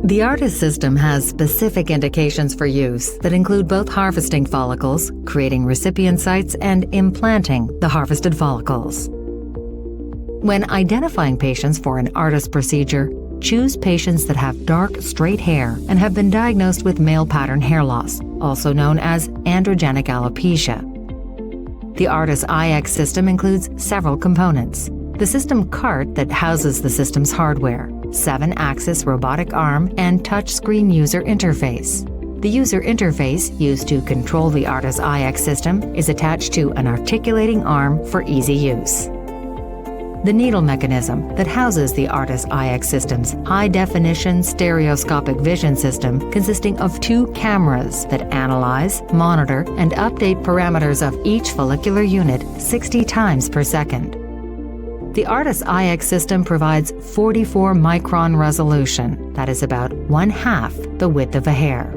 The ARTAS system has specific indications for use that include both harvesting follicles, creating recipient sites, and implanting the harvested follicles. When identifying patients for an ARTAS procedure, choose patients that have dark, straight hair and have been diagnosed with male pattern hair loss, also known as androgenic alopecia. The ARTAS iX system includes several components. The system cart that houses the system's hardware, 7-axis robotic arm, and touchscreen user interface. The user interface used to control the ARTAS iX system is attached to an articulating arm for easy use. The needle mechanism that houses the ARTAS iX system's high-definition stereoscopic vision system, consisting of 2 cameras that analyze, monitor, and update parameters of each follicular unit 60 times per second. The ARTAS iX system provides 44-micron resolution, that is about 1/2 the width of a hair.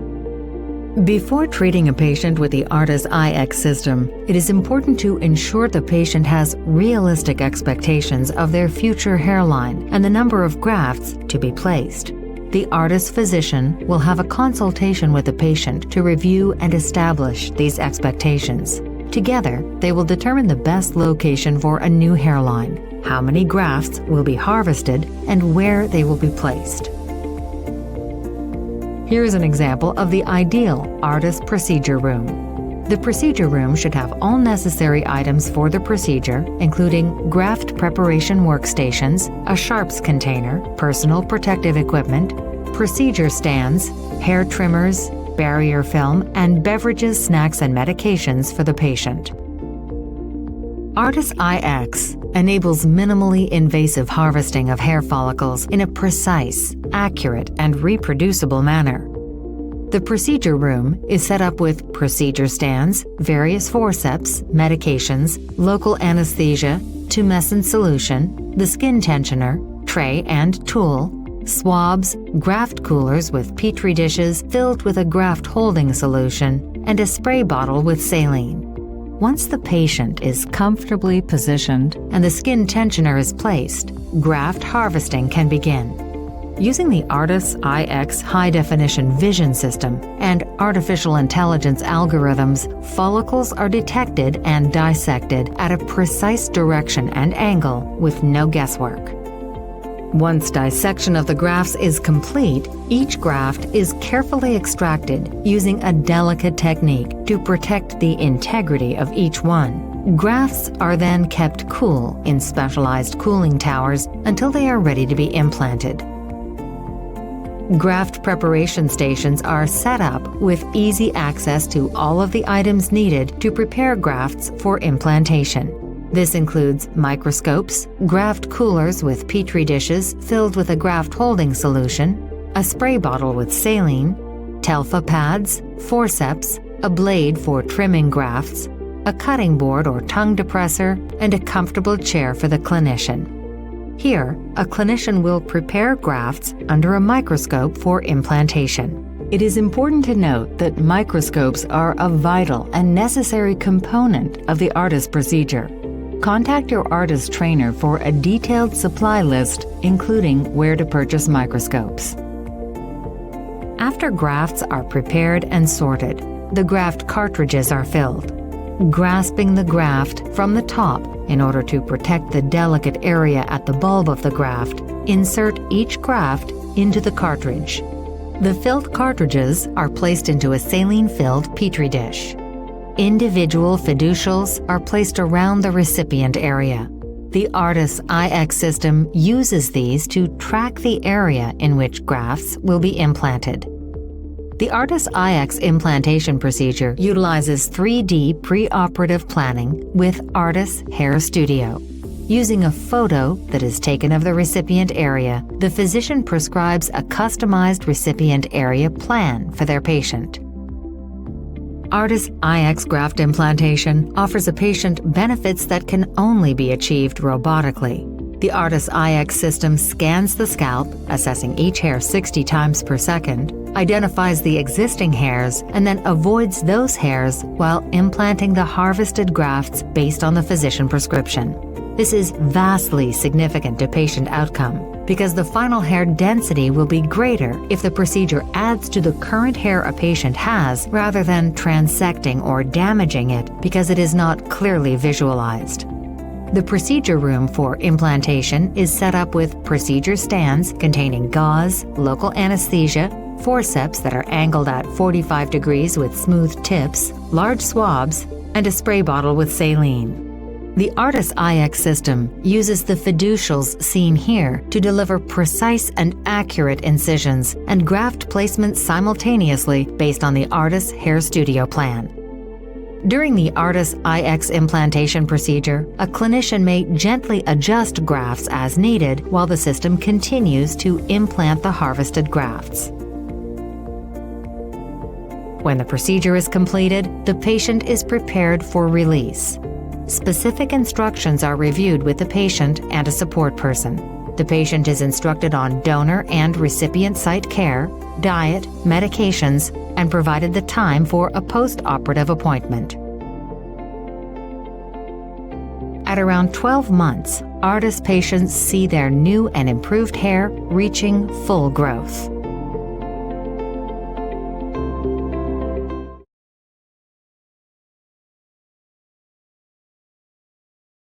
Before treating a patient with the ARTAS iX system, it is important to ensure the patient has realistic expectations of their future hairline and the number of grafts to be placed. The ARTAS physician will have a consultation with the patient to review and establish these expectations. Together, they will determine the best location for a new hairline, how many grafts will be harvested, and where they will be placed. Here is an example of the ideal ARTAS procedure room. The procedure room should have all necessary items for the procedure, including graft preparation workstations, a sharps container, personal protective equipment, procedure stands, hair trimmers, barrier film, and beverages, snacks, and medications for the patient. ARTAS iX enables minimally invasive harvesting of hair follicles in a precise, accurate, and reproducible manner. The procedure room is set up with procedure stands, various forceps, medications, local anesthesia, tumescent solution, the skin tensioner, tray and tool, swabs, graft coolers with petri dishes filled with a graft holding solution, and a spray bottle with saline. Once the patient is comfortably positioned and the skin tensioner is placed, graft harvesting can begin. Using the ARTAS iX high-definition vision system and artificial intelligence algorithms, follicles are detected and dissected at a precise direction and angle with no guesswork. Once dissection of the grafts is complete, each graft is carefully extracted using a delicate technique to protect the integrity of each one. Grafts are then kept cool in specialized cooling towers until they are ready to be implanted. Graft preparation stations are set up with easy access to all of the items needed to prepare grafts for implantation. This includes microscopes, graft coolers with petri dishes filled with a graft holding solution, a spray bottle with saline, telfa pads, forceps, a blade for trimming grafts, a cutting board or tongue depressor, and a comfortable chair for the clinician. Here, a clinician will prepare grafts under a microscope for implantation. It is important to note that microscopes are a vital and necessary component of the ARTAS procedure. Contact your ARTAS trainer for a detailed supply list, including where to purchase microscopes. After grafts are prepared and sorted, the graft cartridges are filled. Grasping the graft from the top in order to protect the delicate area at the bulb of the graft, insert each graft into the cartridge. The filled cartridges are placed into a saline-filled petri dish. Individual fiducials are placed around the recipient area. The ARTAS iX system uses these to track the area in which grafts will be implanted. The ARTAS iX implantation procedure utilizes 3D preoperative planning with ARTAS Hair Studio. Using a photo that is taken of the recipient area, the physician prescribes a customized recipient area plan for their patient. ARTAS iX graft implantation offers a patient benefits that can only be achieved robotically. The ARTAS iX system scans the scalp, assessing each hair 60 times per second, identifies the existing hairs, and then avoids those hairs while implanting the harvested grafts based on the physician prescription. This is vastly significant to patient outcome because the final hair density will be greater if the procedure adds to the current hair a patient has rather than transecting or damaging it because it is not clearly visualized. The procedure room for implantation is set up with procedure stands containing gauze, local anesthesia, forceps that are angled at 45 degrees with smooth tips, large swabs, and a spray bottle with saline. The ARTAS iX system uses the fiducials seen here to deliver precise and accurate incisions and graft placement simultaneously based on the ARTAS Hair Studio plan. During the ARTAS iX implantation procedure, a clinician may gently adjust grafts as needed while the system continues to implant the harvested grafts. When the procedure is completed, the patient is prepared for release. Specific instructions are reviewed with the patient and a support person. The patient is instructed on donor and recipient site care, diet, medications, and provided the time for a post-operative appointment. At around 12 months, ARTAS patients see their new and improved hair reaching full growth.